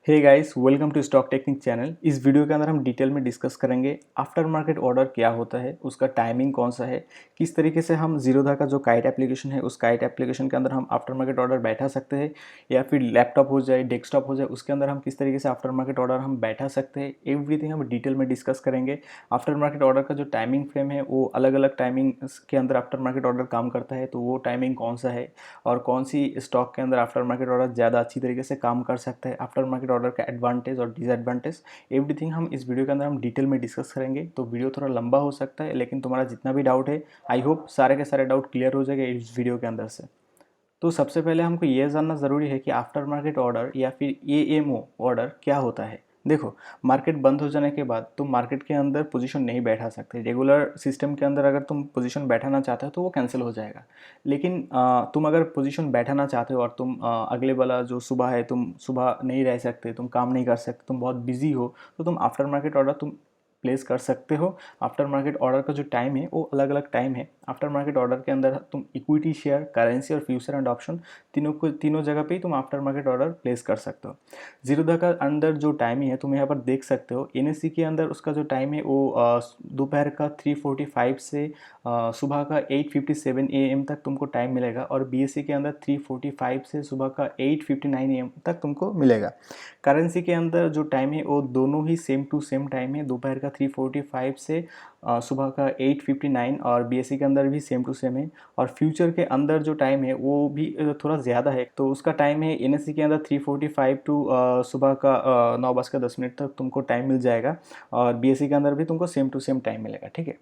Hey guys, welcome to stock technique channel. इस video के अंदर हम डिटेल में डिस्कस करेंगे आफ्टर मार्केट ऑर्डर क्या होता है, उसका टाइमिंग कौन सा है, किस तरीके से हम जीरोधा का जो काइट एप्लीकेशन है उस काइट एप्लीकेशन के अंदर हम आफ्टर मार्केट ऑर्डर बैठा सकते हैं, या फिर लैपटॉप हो जाए, डेस्कटॉप हो जाए, उसके अंदर हम किस तरीके से आफ्टर मार्केट ऑर्डर हम बैठा सकते हैं। एवरीथिंग हम डिटेल में डिस्कस करेंगे। आफ्टर मार्केट ऑर्डर का जो टाइमिंग फ्रेम है वो अलग अलग टाइमिंग के अंदर आफ्टर मार्केट ऑर्डर काम करता है, तो वो टाइमिंग कौन सा है और कौन सी स्टॉक के अंदर आफ्टर मार्केट ऑर्डर ज़्यादा अच्छी तरीके से काम कर सकता है, आफ्टर मार्केट ऑर्डर का एडवांटेज और डिसएडवांटेज, एवरीथिंग हम इस वीडियो के अंदर हम डिटेल में डिस्कस करेंगे। तो वीडियो थोड़ा लंबा हो सकता है, लेकिन तुम्हारा जितना भी डाउट है आई होप सारे के सारे डाउट क्लियर हो जाएगा इस वीडियो के अंदर से। तो सबसे पहले हमको ये जानना ज़रूरी है कि आफ्टर मार्केट ऑर्डर या फिर एएमओ ऑर्डर क्या होता है। देखो, मार्केट बंद हो जाने के बाद तुम मार्केट के अंदर पोजीशन नहीं बैठा सकते। रेगुलर सिस्टम के अंदर अगर तुम पोजीशन बैठाना चाहते हो तो वो कैंसिल हो जाएगा। लेकिन तुम अगर पोजीशन बैठाना चाहते हो और तुम अगले वाला जो सुबह है तुम सुबह नहीं रह सकते, तुम काम नहीं कर सकते, तुम बहुत बिजी हो, तो तुम आफ्टर मार्केट ऑर्डर तुम प्लेस कर सकते हो। आफ्टर मार्केट ऑर्डर का जो टाइम है वो अलग अलग टाइम है। आफ्टर मार्केट ऑर्डर के अंदर तुम इक्विटी शेयर, करेंसी और फ्यूचर एंड ऑप्शन तीनों जगह पे ही तुम आफ्टर मार्केट ऑर्डर प्लेस कर सकते हो। जीरोधा का अंदर जो टाइमिंग है तुम यहाँ पर देख सकते हो। एनएससी के अंदर उसका जो टाइम है वो दोपहर का 3:45 से सुबह का 8:57 AM तक तुमको टाइम मिलेगा, और बीएससी के अंदर 3:45 से सुबह का 8:59 AM तक तुमको मिलेगा। करेंसी के अंदर जो टाइम है वो दोनों ही सेम टू सेम टाइम है। दोपहर का 3:45 से सुबह का 8:59, और बीएससी के अंदर भी सेम टू सेम है। और फ्यूचर के अंदर जो टाइम है वो भी थोड़ा ज़्यादा है, तो उसका टाइम है एनएससी के अंदर 3:45 टू सुबह का 9:10 तक तुमको टाइम मिल जाएगा, और बीएससी के अंदर भी तुमको सेम टू सेम टाइम मिलेगा। ठीक है,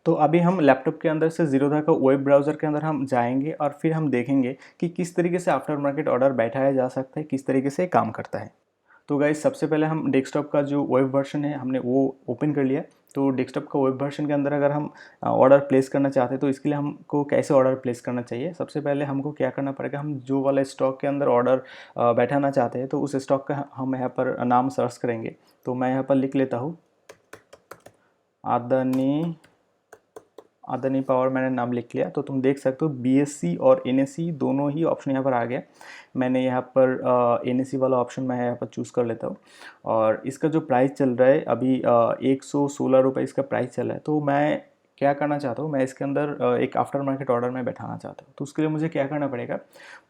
तो अभी हम लैपटॉप के अंदर से जीरोधा का वेब ब्राउज़र के अंदर हम जाएंगे और फिर हम देखेंगे कि किस तरीके से आफ्टर मार्केट ऑर्डर बैठाया जा सकता है, किस तरीके से काम करता है। तो गाइस, सबसे पहले हम डेस्कटॉप का जो वेब वर्जन है हमने वो ओपन कर लिया। तो डेस्कटॉप का वेब वर्जन के अंदर अगर हम ऑर्डर प्लेस करना चाहते हैं तो इसके लिए हमको कैसे ऑर्डर प्लेस करना चाहिए, सबसे पहले हमको क्या करना पड़ेगा, हम जो वाला स्टॉक के अंदर ऑर्डर बैठाना चाहते हैं तो उस स्टॉक का हम यहाँ पर नाम सर्च करेंगे। तो मैं यहाँ पर लिख लेता हूँ अदानी अदानी पावर, मैंने नाम लिख लिया। तो तुम देख सकते हो बीएससी और एनएससी दोनों ही ऑप्शन यहाँ पर आ गया। मैंने यहाँ पर एनएससी वाला ऑप्शन मैं यहाँ पर चूज़ कर लेता हूँ, और इसका जो प्राइस चल रहा है अभी 116 रुपये इसका प्राइस चल रहा है। तो मैं क्या करना चाहता हूँ, मैं इसके अंदर एक आफ्टर मार्केट ऑर्डर में बैठाना चाहता हूँ। तो उसके लिए मुझे क्या करना पड़ेगा,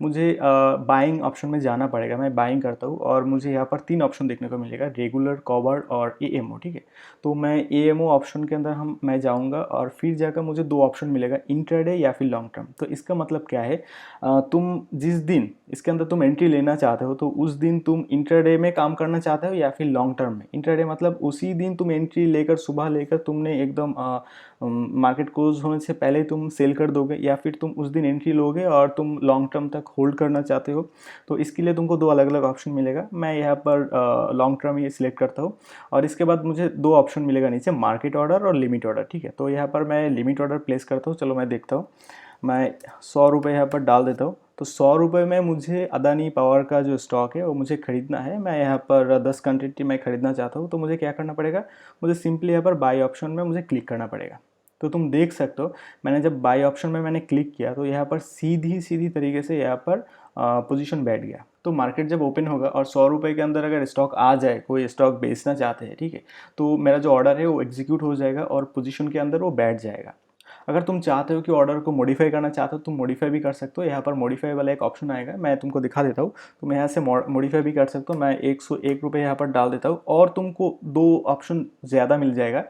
मुझे बाइंग ऑप्शन में जाना पड़ेगा। मैं बाइंग करता हूँ और मुझे यहाँ पर 3 ऑप्शन देखने को मिलेगा, रेगुलर, कवर्ड और एएमओ। ठीक है, तो मैं एएमओ ऑप्शन के अंदर मैं जाऊँगा और फिर जाकर मुझे 2 ऑप्शन मिलेगा, इंट्राडे या फिर लॉन्ग टर्म। तो इसका मतलब क्या है, तुम जिस दिन इसके अंदर तुम एंट्री लेना चाहते हो तो उस दिन तुम इंट्राडे में काम करना चाहते हो या फिर लॉन्ग टर्म में। इंट्राडे मतलब उसी दिन तुम एंट्री लेकर सुबह लेकर तुमने एकदम मार्केट क्लोज होने से पहले तुम सेल कर दोगे, या फिर तुम उस दिन एंट्री लोगे और तुम लॉन्ग टर्म तक होल्ड करना चाहते हो। तो इसके लिए तुमको 2 अलग अलग ऑप्शन मिलेगा। मैं यहाँ पर लॉन्ग टर्म ही सिलेक्ट करता हूँ, और इसके बाद मुझे 2 ऑप्शन मिलेगा नीचे, मार्केट ऑर्डर और लिमिट ऑर्डर। ठीक है, तो यहाँ पर मैं लिमिट ऑर्डर प्लेस करता हूँ। चलो मैं देखता हूँ, मैं 100 रुपये यहाँ पर डाल देता हूँ। तो 100 रुपये में मुझे अदानी पावर का जो स्टॉक है वो मुझे ख़रीदना है। मैं यहाँ पर 10 क्वान्टिटी मैं ख़रीदना चाहता हूँ। तो मुझे क्या करना पड़ेगा, मुझे सिंपली यहाँ पर बाई ऑप्शन में मुझे क्लिक करना पड़ेगा। तो तुम देख सकते हो, मैंने जब बाई ऑप्शन में मैंने क्लिक किया तो यहाँ पर सीधी सीधी तरीके से यहाँ पर पोजीशन बैठ गया। तो मार्केट जब ओपन होगा और 100 रुपये के अंदर अगर स्टॉक आ जाए, कोई स्टॉक बेचना चाहते हैं, ठीक है, तो मेरा जो ऑर्डर है वो एग्जीक्यूट हो जाएगा और पोजीशन के अंदर वो बैठ जाएगा। अगर तुम चाहते हो कि ऑर्डर को मॉडिफाई करना चाहते हो, तुम मॉडिफाई भी कर सकते हो। यहाँ पर मॉडिफाई वाला एक ऑप्शन आएगा, मैं तुमको दिखा देता हूँ। तुम यहाँ से मॉडिफाई भी कर सकते हो। मैं 101 रुपये यहाँ पर डाल देता हूँ, और तुमको 2 ऑप्शन ज़्यादा मिल जाएगा,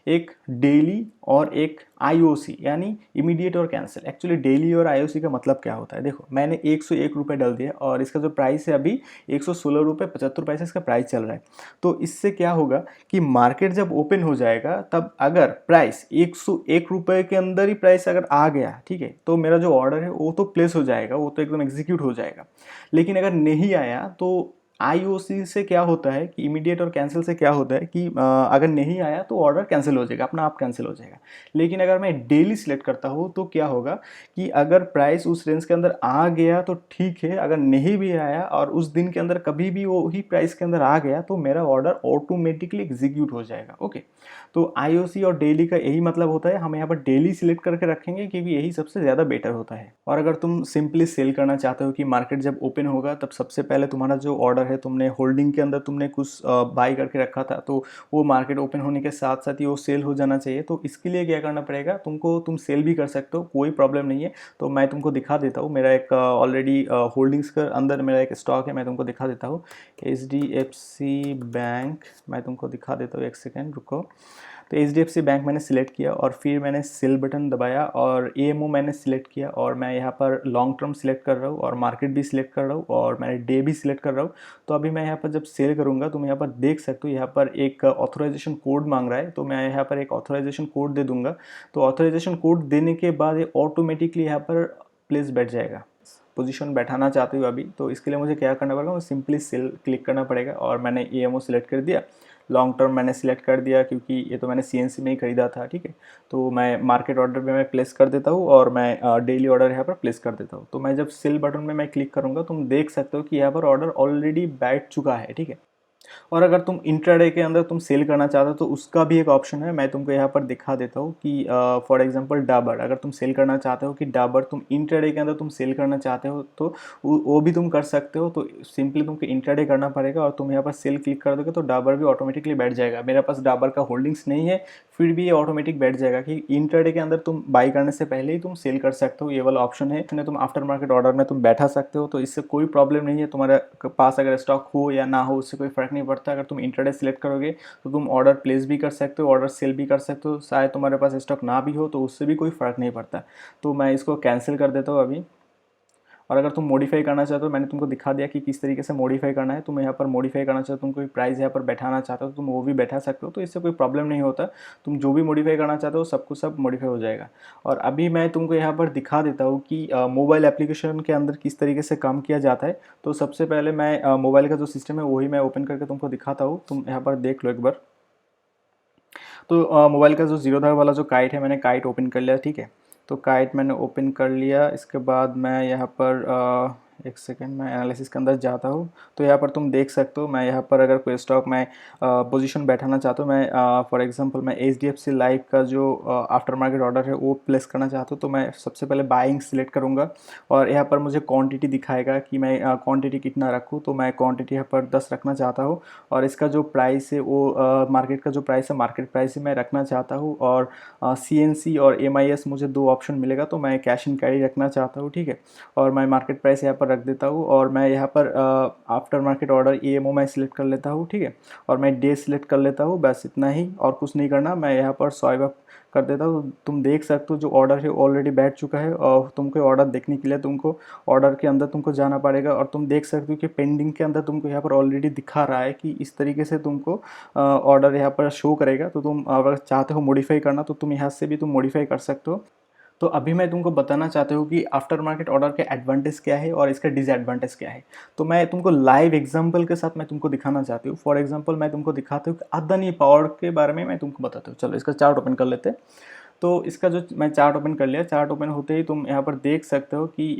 एक डेली और एक आईओसी, यानी इमीडिएट और कैंसिल। एक्चुअली डेली और आईओसी का मतलब क्या होता है, देखो मैंने 101 रुपये डाल दिया और इसका जो प्राइस है अभी 116 रुपये 75 पैसे इसका प्राइस चल रहा है। तो इससे क्या होगा कि मार्केट जब ओपन हो जाएगा तब अगर प्राइस 101 रुपये के अंदर ही प्राइस अगर आ गया, ठीक है, तो मेरा जो ऑर्डर है वो तो प्लेस हो जाएगा, वो तो एकदम एग्जीक्यूट हो जाएगा। लेकिन अगर नहीं आया तो आईओसी से क्या होता है कि इमीडिएट और कैंसिल से क्या होता है कि अगर नहीं आया तो ऑर्डर कैंसिल हो जाएगा, अपना आप कैंसिल हो जाएगा। लेकिन अगर मैं डेली सिलेक्ट करता हूँ तो क्या होगा कि अगर प्राइस उस रेंज के अंदर आ गया तो ठीक है, अगर नहीं भी आया और उस दिन के अंदर कभी भी वो ही प्राइस के अंदर आ गया तो मेरा ऑर्डर ऑटोमेटिकली एग्जीक्यूट हो जाएगा। ओके, तो आईओसी और डेली का यही मतलब होता है, हम यहाँ पर डेली सिलेक्ट करके रखेंगे क्योंकि यही सबसे ज़्यादा बेटर होता है। और अगर तुम सिंपली सेल करना चाहते हो कि मार्केट जब ओपन होगा तब सबसे पहले तुम्हारा जो ऑर्डर है, तुमने होल्डिंग के अंदर तुमने कुछ बाई करके रखा था, तो वो मार्केट ओपन होने के साथ साथ ही वो सेल हो जाना चाहिए। तो इसके लिए क्या करना पड़ेगा तुमको, तुम सेल भी कर सकते हो, कोई प्रॉब्लम नहीं है। तो मैं तुमको दिखा देता हूँ, मेरा एक ऑलरेडी होल्डिंग्स के अंदर मेरा एक स्टॉक है, मैं तुमको दिखा देता हूँ। HDFC बैंक, मैं तुमको दिखा देता हूँ, एक सेकेंड रुको। तो HDFC बैंक मैंने सिलेक्ट किया और फिर मैंने सेल बटन दबाया और AMO मैंने सिलेक्ट किया और मैं यहाँ पर लॉन्ग टर्म सिलेक्ट कर रहा हूँ और मार्केट भी सिलेक्ट कर रहा हूँ और मैंने डे भी सिलेक्ट कर रहा हूँ। तो अभी मैं यहाँ पर जब सेल करूँगा तो मैं यहाँ पर देख सकते हो, यहाँ पर एक ऑथराइजेशन कोड मांग रहा है, तो मैं यहाँ पर एक ऑथराइजेशन कोड दे दूंगा। तो ऑथराइजेशन कोड देने के बाद ये ऑटोमेटिकली यहाँ पर प्लेस बैठ जाएगा। पोजीशन बैठाना चाहते हो अभी, तो इसके लिए मुझे क्या करना पड़ेगा, मुझे सिंपली सेल क्लिक करना पड़ेगा और मैंने AMO सिलेक्ट कर दिया, लॉन्ग टर्म मैंने सिलेक्ट कर दिया क्योंकि ये तो मैंने CNC में ही खरीदा था, ठीक है। तो मैं मार्केट ऑर्डर पे मैं प्लेस कर देता हूँ और मैं डेली ऑर्डर यहाँ पर प्लेस कर देता हूँ। तो मैं जब सेल बटन में मैं क्लिक करूँगा, तुम देख सकते हो कि यहाँ पर ऑर्डर ऑलरेडी बैठ चुका है, ठीक है। और अगर तुम इंट्राडे के अंदर तुम सेल करना चाहते हो तो उसका भी एक ऑप्शन है, मैं तुमको यहाँ पर दिखा देता हूँ कि फॉर एग्जांपल डाबर, अगर तुम सेल करना चाहते हो कि डाबर तुम इंट्राडे के अंदर तुम सेल करना चाहते हो तो वो भी तुम कर सकते हो। तो सिंपली तुमको इंट्राडे करना पड़ेगा और तुम यहाँ पर सेल क्लिक कर दोगे तो डाबर भी ऑटोमेटिकली बैठ जाएगा। मेरे पास डाबर का होल्डिंग्स नहीं है, फिर भी ये ऑटोमेटिक बैठ जाएगा कि इंट्राडे के अंदर तुम बाई करने से पहले ही तुम सेल कर सकते हो। ये वाला ऑप्शन है, तुम आफ्टर मार्केट ऑर्डर में तुम बैठा सकते हो, तो इससे कोई प्रॉब्लम नहीं है। तुम्हारे पास अगर स्टॉक हो या ना हो उससे कोई फ़र्क नहीं पड़ता। अगर तुम इंट्राडे सिलेक्ट करोगे तो तुम ऑर्डर प्लेस भी कर सकते हो, ऑर्डर सेल भी कर सकते हो। शायद तुम्हारे पास स्टॉक ना भी हो तो उससे भी कोई फ़र्क नहीं पड़ता। तो मैं इसको कैंसिल कर देता हूँ अभी। और अगर तुम मॉडिफाई करना चाहते हो, मैंने तुमको दिखा दिया कि किस तरीके से मॉडिफाई करना है। तुम यहाँ पर मॉडिफाई करना चाहते हो, तुम कोई प्राइस यहाँ पर बैठाना चाहते हो, तुम वो भी बैठा सकते हो, तो इससे कोई प्रॉब्लम नहीं होता। तुम जो भी मॉडिफाई करना चाहते हो सब कुछ सब मॉडिफाई हो जाएगा। और अभी मैं तुमको यहाँ पर दिखा देता हूँ कि मोबाइल एप्लीकेशन के अंदर किस तरीके से काम किया जाता है। तो सबसे पहले मैं मोबाइल का जो सिस्टम है वही मैं ओपन करके तुमको दिखाता हूँ, तुम यहाँ पर देख लो एक बार। तो मोबाइल का जो जीरो धार वाला जो काइट है, मैंने काइट ओपन कर लिया, ठीक है। तो काइट मैंने ओपन कर लिया, इसके बाद मैं यहाँ पर एक सेकेंड मैं एनालिसिस के अंदर जाता हूँ। तो यहाँ पर तुम देख सकते हो, मैं यहाँ पर अगर कोई स्टॉक मैं पोजीशन बैठाना चाहता हूँ, मैं फॉर एग्जांपल मैं HDFC लाइफ का जो आफ्टर मार्केट ऑर्डर है वो प्लेस करना चाहता हूँ। तो मैं सबसे पहले बाइंग सिलेक्ट करूँगा और यहाँ पर मुझे क्वांटिटी दिखाएगा कि मैं क्वांटिटी कितना रखूँ। तो मैं क्वांटिटी यहाँ पर 10 रखना चाहता हूँ और इसका जो प्राइस है वो मार्केट का जो प्राइस है मार्केट प्राइस ही मैं रखना चाहता हूँ। और CNC और MIS मुझे दो ऑप्शन मिलेगा, तो मैं कैश एंड कैरी रखना चाहता हूँ, ठीक है। और मैं मार्केट प्राइस यहाँ पर रख देता हूँ और मैं यहाँ पर आफ्टर मार्केट ऑर्डर AMO मैं सिलेक्ट कर लेता हूँ, ठीक है। और मैं डे सिलेक्ट कर लेता हूँ, बस इतना ही और कुछ नहीं करना। मैं यहाँ पर स्वाइप अप कर देता हूँ। तुम देख सकते हो जो ऑर्डर है ऑलरेडी बैठ चुका है और तुमको ऑर्डर देखने के लिए तुमको ऑर्डर के अंदर तुमको जाना पड़ेगा। और तुम देख सकते हो कि पेंडिंग के अंदर तुमको यहाँ पर ऑलरेडी दिखा रहा है कि इस तरीके से तुमको ऑर्डर यहाँ पर शो करेगा। तो तुम अगर चाहते हो मॉडिफाई करना तो तुम यहाँ से भी तुम मॉडिफाई कर सकते हो। तो अभी मैं तुमको बताना चाहता हूँ कि आफ्टर मार्केट ऑर्डर के एडवांटेज क्या है और इसका डिसएडवांटेज क्या है। तो मैं तुमको लाइव एग्जांपल के साथ मैं तुमको दिखाना चाहती हूँ। फॉर एग्जांपल मैं तुमको दिखाता हूँ कि अदानी पावर के बारे में मैं तुमको बताता हूँ। चलो इसका चार्ट ओपन कर लेते हैं। तो इसका जो मैं चार्ट ओपन कर लिया, चार्ट ओपन होते ही तुम यहाँ पर देख सकते हो कि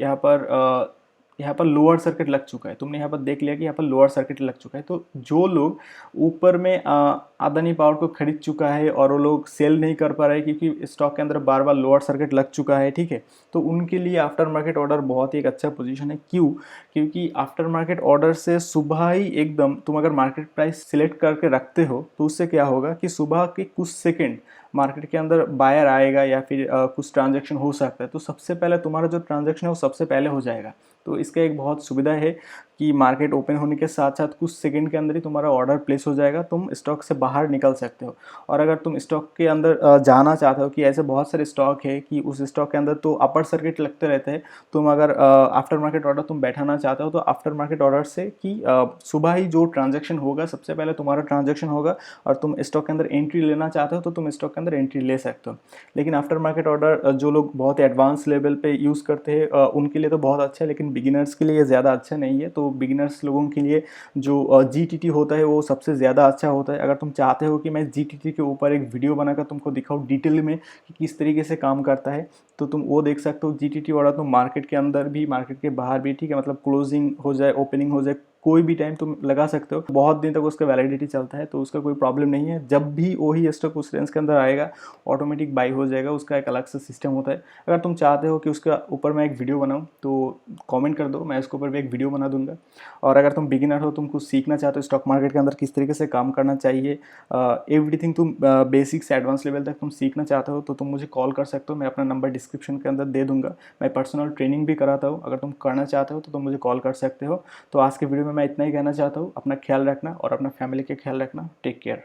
यहाँ पर लोअर सर्किट लग चुका है। तुमने यहाँ पर देख लिया कि यहाँ पर लोअर सर्किट लग चुका है। तो जो लोग ऊपर में अदानी पावर को खरीद चुका है और वो लोग सेल नहीं कर पा रहे क्योंकि स्टॉक के अंदर बार बार लोअर सर्किट लग चुका है, ठीक है। तो उनके लिए आफ्टर मार्केट ऑर्डर बहुत ही एक अच्छा पोजीशन है। क्यों? क्योंकि आफ्टर मार्केट ऑर्डर से सुबह ही एकदम तुम अगर मार्केट प्राइस सिलेक्ट करके रखते हो तो उससे क्या होगा कि सुबह के कुछ सेकेंड मार्केट के अंदर बायर आएगा या फिर कुछ ट्रांजैक्शन हो सकता है, तो सबसे पहले तुम्हारा जो ट्रांजैक्शन है वो सबसे पहले हो जाएगा। तो इसका एक बहुत सुविधा है कि मार्केट ओपन होने के साथ साथ कुछ सेकंड के अंदर ही तुम्हारा ऑर्डर प्लेस हो जाएगा, तुम स्टॉक से बाहर निकल सकते हो। और अगर तुम स्टॉक के अंदर जाना चाहते हो कि ऐसे बहुत सारे स्टॉक है कि उस स्टॉक के अंदर तो अपर सर्किट लगते रहते हैं, तुम अगर आफ्टर मार्केट ऑर्डर तुम बैठाना चाहते हो तो आफ्टर मार्केट ऑर्डर से कि सुबह ही जो ट्रांजेक्शन होगा सबसे पहले तुम्हारा ट्रांजेक्शन होगा और तुम स्टॉक के अंदर एंट्री लेना चाहते हो तो तुम स्टॉक के अंदर एंट्री ले सकते हो। लेकिन आफ्टर मार्केट ऑर्डर जो लोग बहुत एडवांस लेवल पे यूज़ करते हैं उनके लिए तो बहुत अच्छा है, लेकिन बिगिनर्स के लिए ये ज़्यादा अच्छा नहीं है। तो बिगिनर्स लोगों के लिए जो GTT होता है वो सबसे ज़्यादा अच्छा होता है। अगर तुम चाहते हो कि मैं GTT के ऊपर एक वीडियो बनाकर तुमको दिखाऊँ डिटेल में कि किस तरीके से काम करता है, तो तुम वो देख सकते हो। GTT वाला तुम मार्केट के अंदर भी मार्केट के बाहर भी, ठीक है, मतलब क्लोजिंग हो जाए ओपनिंग हो जाए कोई भी टाइम तुम लगा सकते हो, बहुत दिन तक उसका वैलिडिटी चलता है, तो उसका कोई प्रॉब्लम नहीं है। जब भी वही स्टॉक उस रेंज के अंदर आएगा ऑटोमेटिक बाई हो जाएगा, उसका एक अलग सा सिस्टम होता है। अगर तुम चाहते हो कि उसका ऊपर मैं एक वीडियो बनाऊँ तो कमेंट कर दो, मैं उसके ऊपर भी एक वीडियो बना दूंगा। और अगर तुम बिगिनर हो, तुम कुछ सीखना चाहते हो स्टॉक मार्केट के अंदर किस तरीके से काम करना चाहिए, एवरीथिंग तुम बेसिक से एडवांस लेवल तक तुम सीखना चाहते हो, तो तुम मुझे कॉल कर सकते हो। मैं अपना नंबर डिस्क्रिप्शन के अंदर दे दूंगा। मैं पर्सनल ट्रेनिंग भी कराता हूँ, अगर तुम करना चाहते हो तो तुम मुझे कॉल कर सकते हो। तो आज के वीडियो में मैं इतना ही कहना चाहता हूँ, अपना ख्याल रखना और अपना फैमिली का ख्याल रखना। Take care.